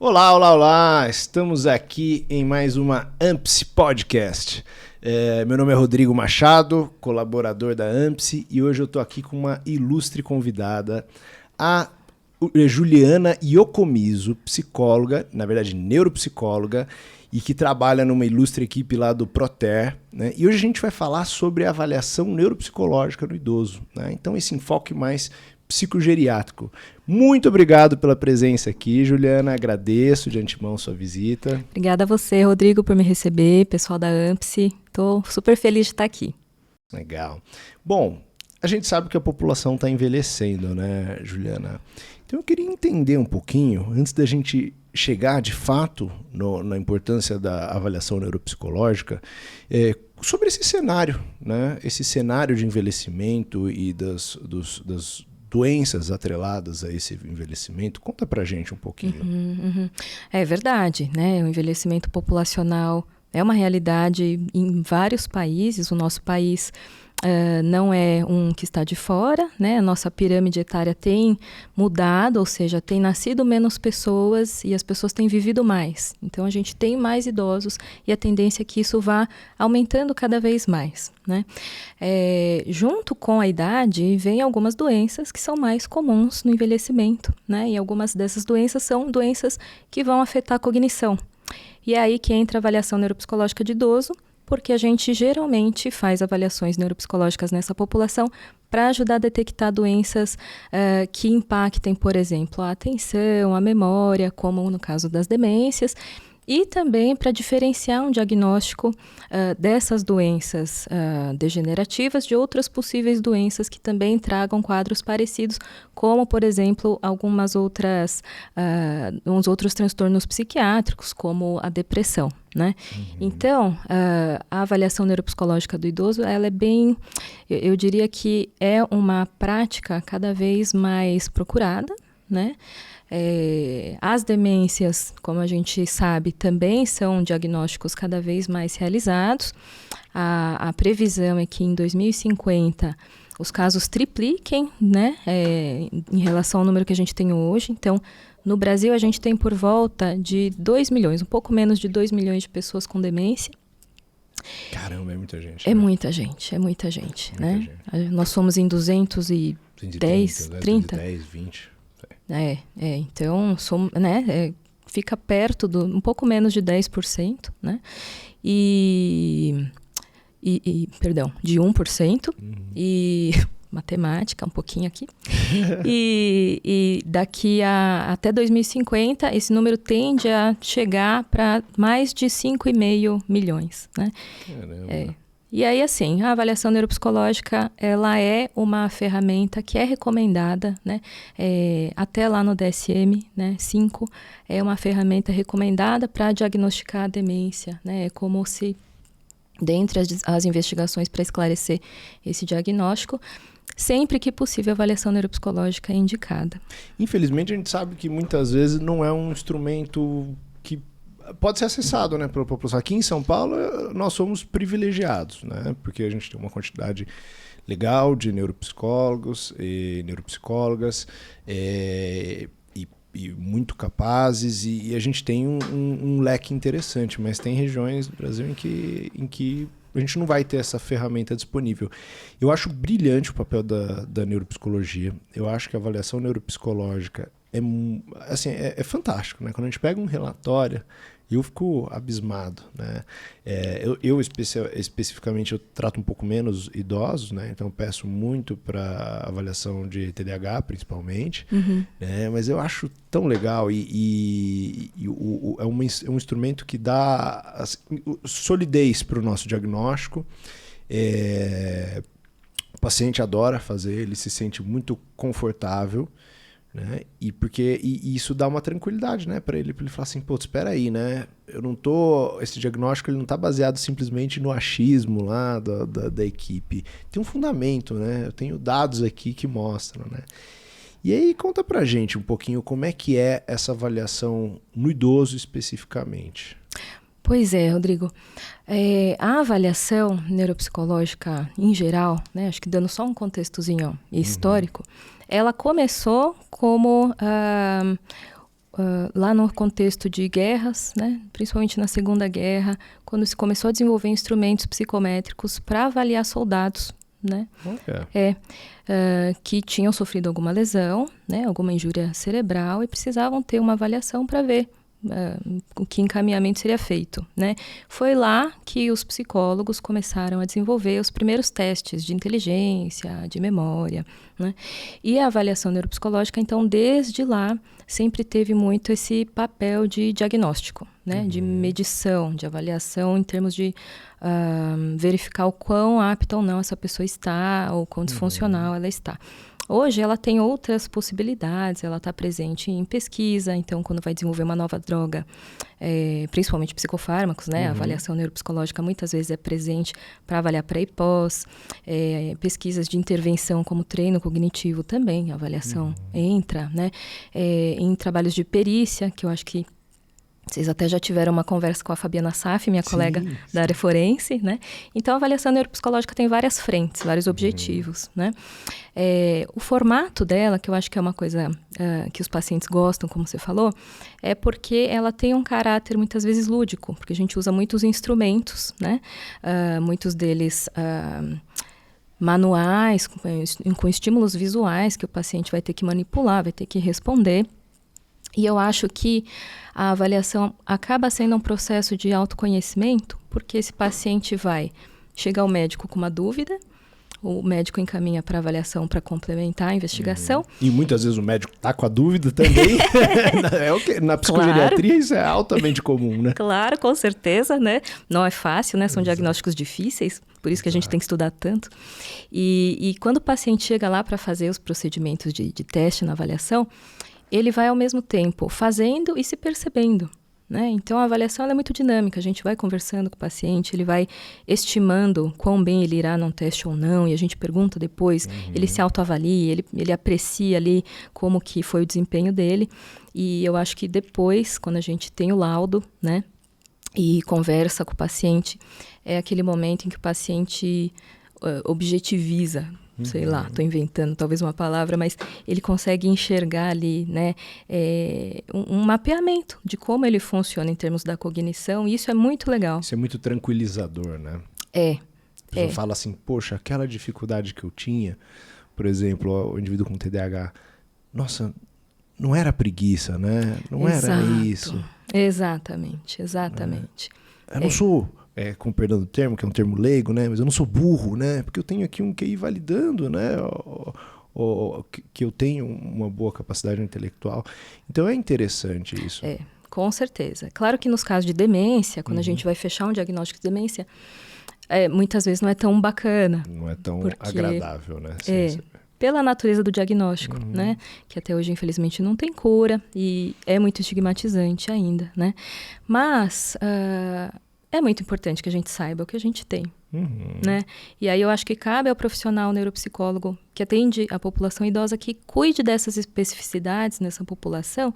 Olá, olá, olá! Estamos aqui em mais uma AMPSE Podcast. Meu nome é Rodrigo Machado, colaborador da AMPSE, e hoje eu estou aqui com uma ilustre convidada, a Juliana Iocomiso, psicóloga, na verdade neuropsicóloga, e que trabalha numa ilustre equipe lá do Proter, né? E hoje a gente vai falar sobre a avaliação neuropsicológica no idoso, né? Então esse enfoque mais psicogeriátrico. Muito obrigado pela presença aqui, Juliana. Agradeço de antemão sua visita. Obrigada a você, Rodrigo, por me receber, pessoal da AMPSE. Estou super feliz de estar aqui. Legal. Bom, a gente sabe que a população está envelhecendo, né, Juliana? Então eu queria entender um pouquinho, antes da gente chegar de fato na importância da avaliação neuropsicológica, sobre esse cenário, né? Esse cenário de envelhecimento e das doenças atreladas a esse envelhecimento. Conta pra gente um pouquinho. É verdade, né? O envelhecimento populacional é uma realidade em vários países. O nosso país não é um que está de fora, né? A nossa pirâmide etária tem mudado, ou seja, tem nascido menos pessoas e as pessoas têm vivido mais. Então, a gente tem mais idosos e a tendência é que isso vá aumentando cada vez mais, né? Junto com a idade, vem algumas doenças que são mais comuns no envelhecimento, né? E algumas dessas doenças são doenças que vão afetar a cognição. E é aí que entra a avaliação neuropsicológica de idoso, porque a gente geralmente faz avaliações neuropsicológicas nessa população para ajudar a detectar doenças que impactem, por exemplo, a atenção, a memória, como no caso das demências, e também para diferenciar um diagnóstico dessas doenças degenerativas de outras possíveis doenças que também tragam quadros parecidos, como, por exemplo, uns outros transtornos psiquiátricos, como a depressão, né? Então, a avaliação neuropsicológica do idoso, ela é bem, eu diria que é uma prática cada vez mais procurada, né? As demências, como a gente sabe, também são diagnósticos cada vez mais realizados. A previsão é que em 2050 os casos tripliquem, né, em relação ao número que a gente tem hoje. Então, no Brasil, a gente tem por volta de 2 milhões, um pouco menos de 2 milhões de pessoas com demência. Caramba, é muita gente. É muita gente, né? Nós somos em 210, 30. 10, 20. Então, fica perto um pouco menos de 10%, né? Perdão, de 1%. E matemática, um pouquinho aqui. e daqui até 2050, esse número tende a chegar para mais de 5,5 milhões, né? Caramba. E aí, assim, a avaliação neuropsicológica, ela é uma ferramenta que é recomendada, né? Até lá no DSM-5, é uma ferramenta recomendada para diagnosticar a demência, né? É como se, dentre as investigações para esclarecer esse diagnóstico, sempre que possível, a avaliação neuropsicológica é indicada. Infelizmente, a gente sabe que muitas vezes não é um instrumento que pode ser acessado, né, pela população. Aqui em São Paulo, nós somos privilegiados, né, porque a gente tem uma quantidade legal de neuropsicólogos e neuropsicólogas e muito capazes, e a gente tem um leque interessante, mas tem regiões do Brasil em que a gente não vai ter essa ferramenta disponível. Eu acho brilhante o papel da neuropsicologia. Eu acho que a avaliação neuropsicológica é fantástico, né? Quando a gente pega um relatório, eu fico abismado, né? Especificamente, eu trato um pouco menos idosos, né? Então eu peço muito para avaliação de TDAH, principalmente, né? Mas eu acho tão legal é um instrumento que dá assim, solidez para o nosso diagnóstico. O paciente adora fazer, ele se sente muito confortável, né? E isso dá uma tranquilidade, né, para ele falar assim, pô, espera aí, né? Esse diagnóstico ele não está baseado simplesmente no achismo lá da equipe. Tem um fundamento, né? Eu tenho dados aqui que mostram, né? E aí conta pra gente um pouquinho como é que é essa avaliação no idoso especificamente. Pois é, Rodrigo. A avaliação neuropsicológica em geral, né, acho que dando só um contextozinho histórico, ela começou como lá no contexto de guerras, né, principalmente na Segunda Guerra, quando se começou a desenvolver instrumentos psicométricos para avaliar soldados, né, que tinham sofrido alguma lesão, né, alguma injúria cerebral e precisavam ter uma avaliação para ver o que encaminhamento seria feito, né? Foi lá que os psicólogos começaram a desenvolver os primeiros testes de inteligência, de memória, né? E a avaliação neuropsicológica, então, desde lá, sempre teve muito esse papel de diagnóstico, né? De medição, de avaliação em termos de verificar o quão apta ou não essa pessoa está, ou quão disfuncional ela está. Hoje ela tem outras possibilidades, ela está presente em pesquisa, então quando vai desenvolver uma nova droga, principalmente psicofármacos, né? A avaliação neuropsicológica muitas vezes é presente para avaliar pré e pós, pesquisas de intervenção como treino cognitivo também, a avaliação entra, né? Em trabalhos de perícia, que eu acho que vocês até já tiveram uma conversa com a Fabiana Saf, minha colega da área forense, né? Então, a avaliação neuropsicológica tem várias frentes, vários objetivos, né? O formato dela, que eu acho que é uma coisa que os pacientes gostam, como você falou, é porque ela tem um caráter muitas vezes lúdico, porque a gente usa muitos instrumentos, né? Muitos deles manuais, com estímulos visuais que o paciente vai ter que manipular, vai ter que responder. E eu acho que a avaliação acaba sendo um processo de autoconhecimento, porque esse paciente vai chegar ao médico com uma dúvida, o médico encaminha para avaliação para complementar a investigação. E muitas vezes o médico está com a dúvida também. Na psicogeriatria isso é altamente comum, né? Claro, com certeza, né? Não é fácil, né? São diagnósticos difíceis, por isso que a gente tem que estudar tanto. E quando o paciente chega lá para fazer os procedimentos de teste na avaliação, ele vai ao mesmo tempo fazendo e se percebendo, né? Então, a avaliação ela é muito dinâmica. A gente vai conversando com o paciente, ele vai estimando quão bem ele irá num teste ou não, e a gente pergunta depois, ele se autoavalia, ele aprecia ali como que foi o desempenho dele. E eu acho que depois, quando a gente tem o laudo, né, e conversa com o paciente, é aquele momento em que o paciente objetiviza, sei lá, estou inventando talvez uma palavra, mas ele consegue enxergar ali, né, um mapeamento de como ele funciona em termos da cognição, e isso é muito legal. Isso é muito tranquilizador, né? A pessoa fala assim, poxa, aquela dificuldade que eu tinha, por exemplo, o indivíduo com TDAH, nossa, não era preguiça, né? Não era isso. Exatamente. Eu não sou... com perdão do termo, que é um termo leigo, né? Mas eu não sou burro, né? Porque eu tenho aqui um QI validando, né? Que eu tenho uma boa capacidade intelectual. Então é interessante isso. Com certeza. Claro que nos casos de demência, quando a gente vai fechar um diagnóstico de demência, muitas vezes não é tão bacana. Não é tão agradável, né? Pela natureza do diagnóstico, né? Que até hoje, infelizmente, não tem cura e é muito estigmatizante ainda, né? Mas... é muito importante que a gente saiba o que a gente tem, né? E aí eu acho que cabe ao profissional neuropsicólogo que atende a população idosa que cuide dessas especificidades nessa população,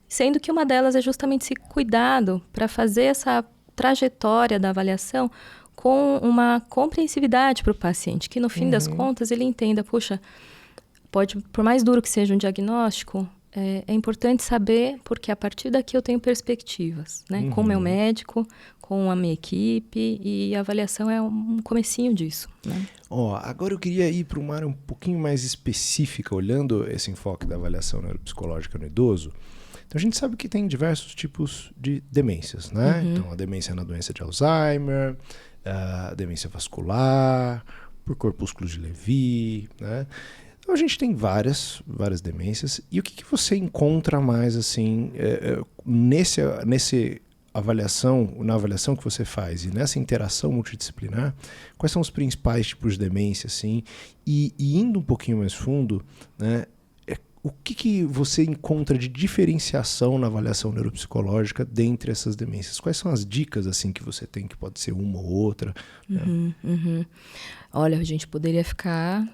sendo que uma delas é justamente esse cuidado para fazer essa trajetória da avaliação com uma compreensividade para o paciente, que no fim das contas ele entenda, puxa, por mais duro que seja um diagnóstico, é importante saber, porque a partir daqui eu tenho perspectivas, né? Com o meu médico, com a minha equipe, e a avaliação é um comecinho disso, né? Agora eu queria ir para uma área um pouquinho mais específica, olhando esse enfoque da avaliação neuropsicológica no idoso. Então a gente sabe que tem diversos tipos de demências, né? Então a demência na doença de Alzheimer, a demência vascular, por corpúsculos de Lewy, né? Então a gente tem várias demências. E o que você encontra mais assim na avaliação que você faz e nessa interação multidisciplinar? Quais são os principais tipos de demência, assim? E indo um pouquinho mais fundo, né? O que você encontra de diferenciação na avaliação neuropsicológica dentre essas demências? Quais são as dicas assim que você tem, que pode ser uma ou outra? Olha, a gente poderia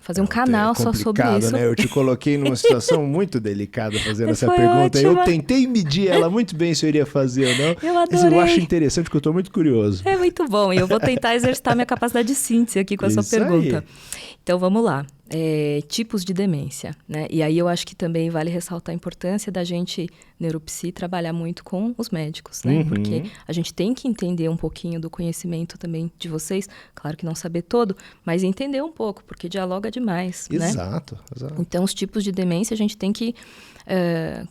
fazer um canal só sobre isso. Né? Eu te coloquei numa situação muito delicada fazendo essa pergunta. Ótima. Eu tentei medir ela muito bem se eu iria fazer ou não. Eu adorei. Mas eu acho interessante porque eu estou muito curioso. É muito bom. E eu vou tentar exercitar minha capacidade de síntese aqui com essa pergunta. Então, vamos lá. tipos de demência, né? E aí eu acho que também vale ressaltar a importância da gente, neuropsi, trabalhar muito com os médicos, né? Porque a gente tem que entender um pouquinho do conhecimento também de vocês, claro que não saber todo, mas entender um pouco, porque dialoga demais, né? Exato. Então, os tipos de demência a gente tem que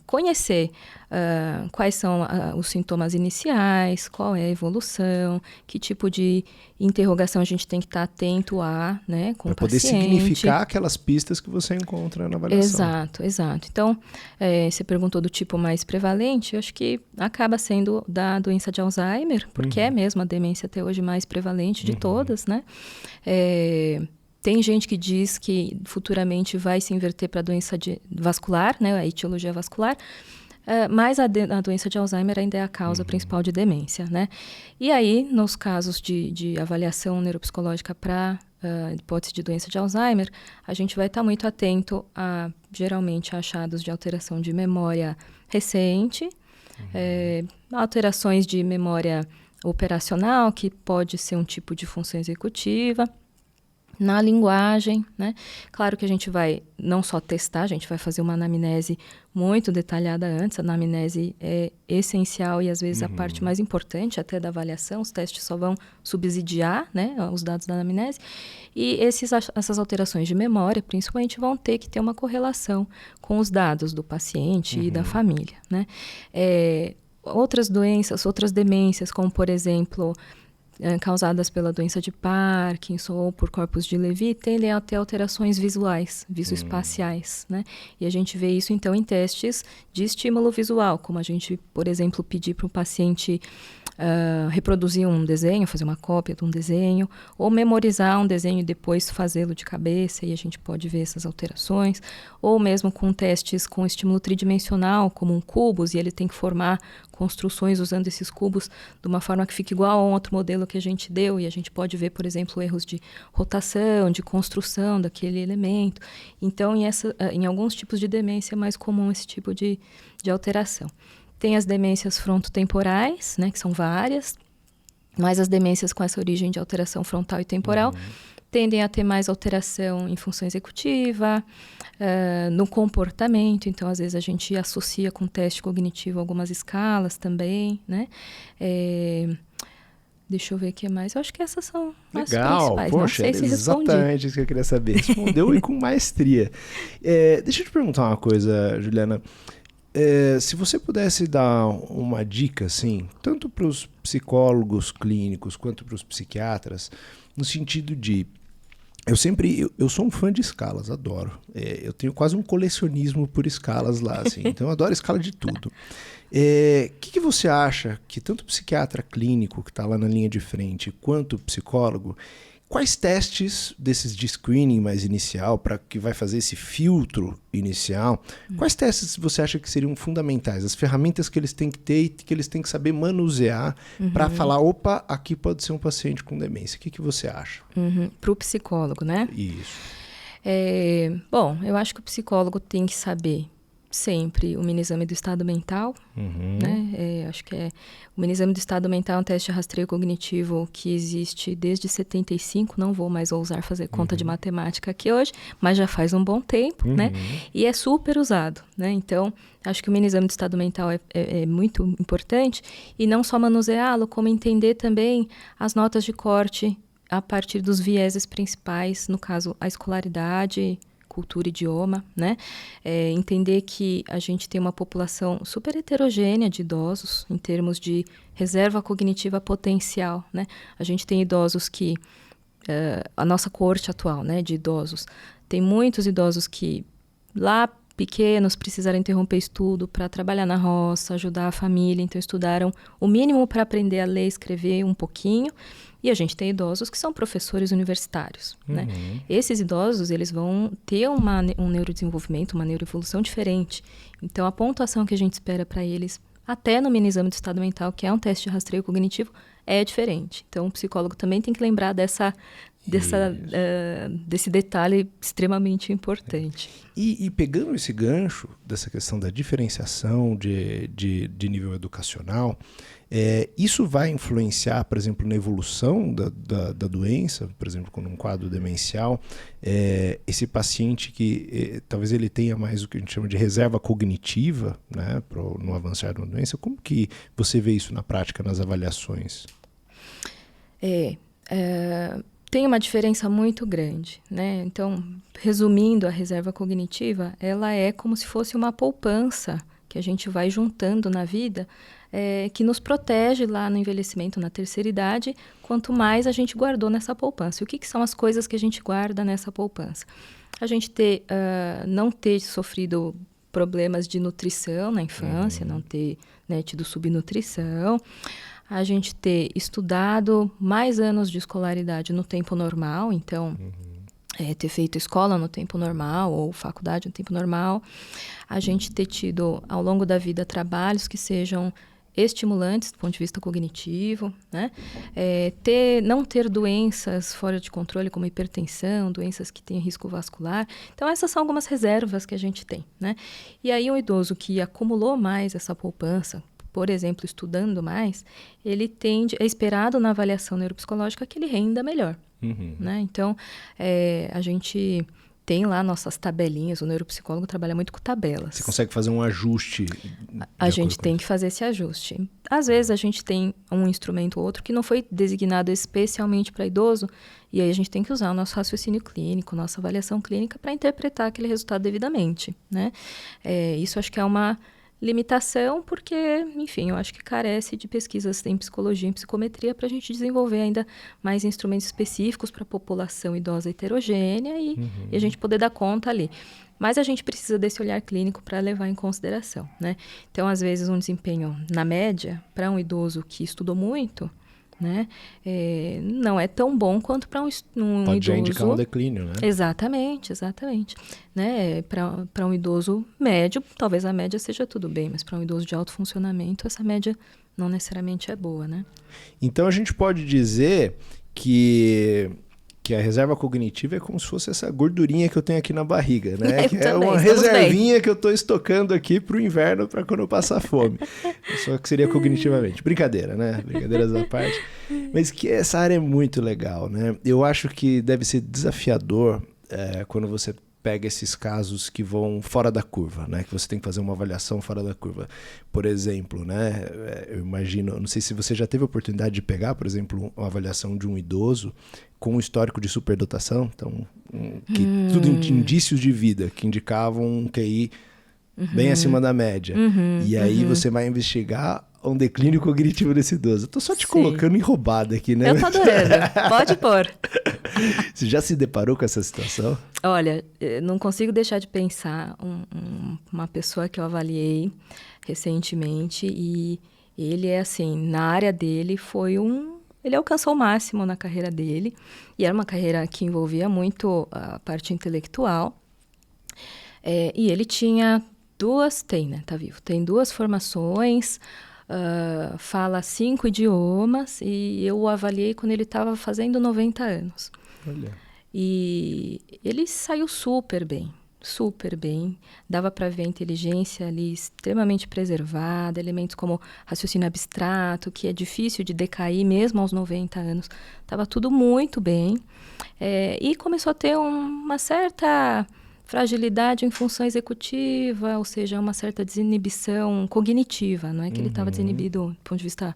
conhecer quais são os sintomas iniciais, qual é a evolução, que tipo de interrogação a gente tem que estar atento a, né, com o paciente. Para poder significar aquelas pistas que você encontra na avaliação. Exato. Então, você perguntou do tipo mais prevalente, eu acho que acaba sendo da doença de Alzheimer, porque é mesmo a demência até hoje mais prevalente de todas, né? Tem gente que diz que futuramente vai se inverter para a doença vascular, né, a etiologia vascular, mas a doença de Alzheimer ainda é a causa principal de demência, né? E aí, nos casos de avaliação neuropsicológica para hipótese de doença de Alzheimer, a gente vai estar muito atento a, geralmente, achados de alteração de memória recente, alterações de memória operacional, que pode ser um tipo de função executiva, na linguagem, né? Claro que a gente vai não só testar, a gente vai fazer uma anamnese muito detalhada antes. A anamnese é essencial e, às vezes, a parte mais importante até da avaliação. Os testes só vão subsidiar, né, os dados da anamnese. E essas alterações de memória, principalmente, vão ter que ter uma correlação com os dados do paciente e da família, né? Outras doenças, outras demências, como, por exemplo, causadas pela doença de Parkinson ou por corpos de Levy, tendem a ter alterações visuais, visoespaciais, né? E a gente vê isso, então, em testes de estímulo visual, como a gente, por exemplo, pedir para o paciente reproduzir um desenho, fazer uma cópia de um desenho, ou memorizar um desenho e depois fazê-lo de cabeça, e a gente pode ver essas alterações, ou mesmo com testes com estímulo tridimensional, como cubos, e ele tem que formar construções usando esses cubos de uma forma que fique igual a um outro modelo que a gente deu, e a gente pode ver, por exemplo, erros de rotação, de construção daquele elemento. Então, em alguns tipos de demência é mais comum esse tipo de alteração. Tem as demências frontotemporais, né, que são várias, mas as demências com essa origem de alteração frontal e temporal tendem a ter mais alteração em função executiva, no comportamento. Então, às vezes, a gente associa com teste cognitivo algumas escalas também, né? Deixa eu ver o que mais. Eu acho que essas são as principais. Poxa, não sei se exatamente isso que eu queria saber. Respondeu e com maestria. Deixa eu te perguntar uma coisa, Juliana. Se você pudesse dar uma dica, assim, tanto para os psicólogos clínicos quanto para os psiquiatras, no sentido de... Eu sou um fã de escalas, adoro. Eu tenho quase um colecionismo por escalas lá, assim, então eu adoro escala de tudo. Que você acha que tanto o psiquiatra clínico, que está lá na linha de frente, quanto o psicólogo, quais testes desses de screening mais inicial, para que vai fazer esse filtro inicial, quais testes você acha que seriam fundamentais? As ferramentas que eles têm que ter e que eles têm que saber manusear para falar, opa, aqui pode ser um paciente com demência. O que você acha? Para o psicólogo, né? Isso. Bom, eu acho que o psicólogo tem que saber sempre o mini-exame do estado mental, né? Acho que o mini-exame do estado mental é um teste de rastreio cognitivo que existe desde 75, não vou mais ousar fazer conta de matemática aqui hoje, mas já faz um bom tempo, né? E é super usado, né? Então, acho que o mini-exame do estado mental é muito importante, e não só manuseá-lo, como entender também as notas de corte a partir dos vieses principais, no caso, a escolaridade, cultura, idioma, né? Entender que a gente tem uma população super heterogênea de idosos em termos de reserva cognitiva potencial, né? A gente tem idosos que... a nossa coorte atual, né, de idosos, tem muitos idosos que lá pequenos precisaram interromper estudo para trabalhar na roça, ajudar a família, então estudaram o mínimo para aprender a ler e escrever um pouquinho. E a gente tem idosos que são professores universitários, né? Esses idosos, eles vão ter um neurodesenvolvimento, uma neuroevolução diferente. Então, a pontuação que a gente espera para eles, até no mini-exame do estado mental, que é um teste de rastreio cognitivo, é diferente. Então, o psicólogo também tem que lembrar dessa desse detalhe extremamente importante. E pegando esse gancho dessa questão da diferenciação de nível educacional, isso vai influenciar, por exemplo, na evolução da doença, por exemplo, com um quadro demencial, esse paciente que talvez ele tenha mais o que a gente chama de reserva cognitiva, né, no avançar de uma doença. Como que você vê isso na prática, nas avaliações? Tem uma diferença muito grande, né? Então, resumindo, a reserva cognitiva, ela é como se fosse uma poupança que a gente vai juntando na vida, que nos protege lá no envelhecimento, na terceira idade, quanto mais a gente guardou nessa poupança. E o que são as coisas que a gente guarda nessa poupança? A gente não ter sofrido problemas de nutrição na infância, não ter, né, tido subnutrição, a gente ter estudado mais anos de escolaridade no tempo normal, então ter feito escola no tempo normal ou faculdade no tempo normal, a gente ter tido ao longo da vida trabalhos que sejam estimulantes do ponto de vista cognitivo, né? Não ter doenças fora de controle como hipertensão, doenças que têm risco vascular. Então essas são algumas reservas que a gente tem, né? E aí um idoso que acumulou mais essa poupança, por exemplo, estudando mais, ele é esperado na avaliação neuropsicológica que ele renda melhor. Né? Então, a gente tem lá nossas tabelinhas, o neuropsicólogo trabalha muito com tabelas. Você consegue fazer um ajuste? A gente tem que fazer esse ajuste. Às vezes a gente tem um instrumento ou outro que não foi designado especialmente para idoso, e aí a gente tem que usar o nosso raciocínio clínico, nossa avaliação clínica para interpretar aquele resultado devidamente. Né? Isso acho que é uma limitação, porque, enfim, eu acho que carece de pesquisas em psicologia e em psicometria para a gente desenvolver ainda mais instrumentos específicos para a população idosa heterogênea e a gente poder dar conta ali. Mas a gente precisa desse olhar clínico para levar em consideração, né? Então, às vezes, um desempenho na média para um idoso que estudou muito, né, não é tão bom quanto para um idoso... Pode já indicar um declínio, né? Exatamente. Né? Para um idoso médio, talvez a média seja tudo bem, mas para um idoso de alto funcionamento, essa média não necessariamente é boa, né? Então a gente pode dizer que a reserva cognitiva é como se fosse essa gordurinha que eu tenho aqui na barriga, né? Que é uma reservinha que eu estou estocando aqui para o inverno, para quando eu passar fome. Só que seria cognitivamente. Brincadeira, né? Brincadeiras à parte. Mas que essa área é muito legal, né? Eu acho que deve ser desafiador quando você pega esses casos que vão fora da curva, né? Que você tem que fazer uma avaliação fora da curva. Por exemplo, né? Eu imagino, não sei se você já teve a oportunidade de pegar, por exemplo, uma avaliação de um idoso com um histórico de superdotação, então, tudo indícios de vida que indicavam um QI bem acima da média. E aí você vai investigar um declínio cognitivo desse idoso. Eu tô só te colocando em roubada aqui, né? Eu tô adorando. Pode pôr. Você já se deparou com essa situação? Olha, não consigo deixar de pensar uma pessoa que eu avaliei recentemente e ele é assim, na área dele ele alcançou o máximo na carreira dele e era uma carreira que envolvia muito a parte intelectual e ele tá vivo, tem 2 formações, fala 5 idiomas e eu o avaliei quando ele estava fazendo 90 anos. Olha. E ele saiu super bem, dava para ver a inteligência ali extremamente preservada, elementos como raciocínio abstrato, que é difícil de decair mesmo aos 90 anos, estava tudo muito bem, e começou a ter uma certa fragilidade em função executiva, ou seja, uma certa desinibição cognitiva, não é que ele estava desinibido do ponto de vista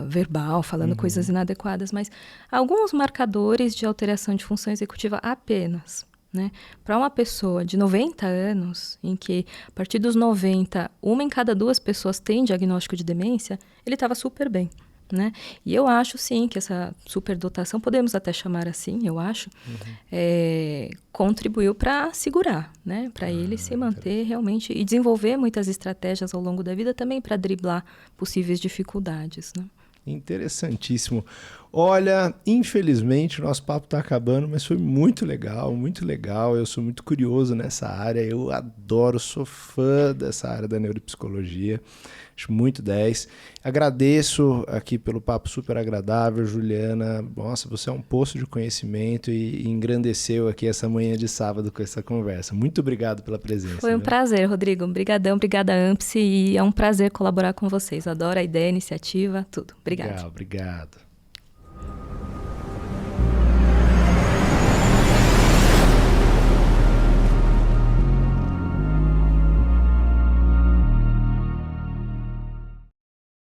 verbal, falando coisas inadequadas, mas alguns marcadores de alteração de função executiva apenas, né? Para uma pessoa de 90 anos, em que a partir dos 90, 1 em cada 2 pessoas tem diagnóstico de demência, ele estava super bem, né? E eu acho sim que essa superdotação, podemos até chamar assim, eu acho, contribuiu para segurar, né? Para ele se manter realmente e desenvolver muitas estratégias ao longo da vida também para driblar possíveis dificuldades, né? Interessantíssimo. Olha, infelizmente o nosso papo está acabando, mas foi muito legal, muito legal. Eu sou muito curioso nessa área, eu adoro, sou fã dessa área da neuropsicologia. Acho muito 10. Agradeço aqui pelo papo super agradável, Juliana. Nossa, você é um poço de conhecimento e engrandeceu aqui essa manhã de sábado com essa conversa. Muito obrigado pela presença. Foi um prazer, Rodrigo. Obrigadão, obrigada, AMPSE. E é um prazer colaborar com vocês. Adoro a ideia, a iniciativa, tudo. Obrigada. Legal, obrigado.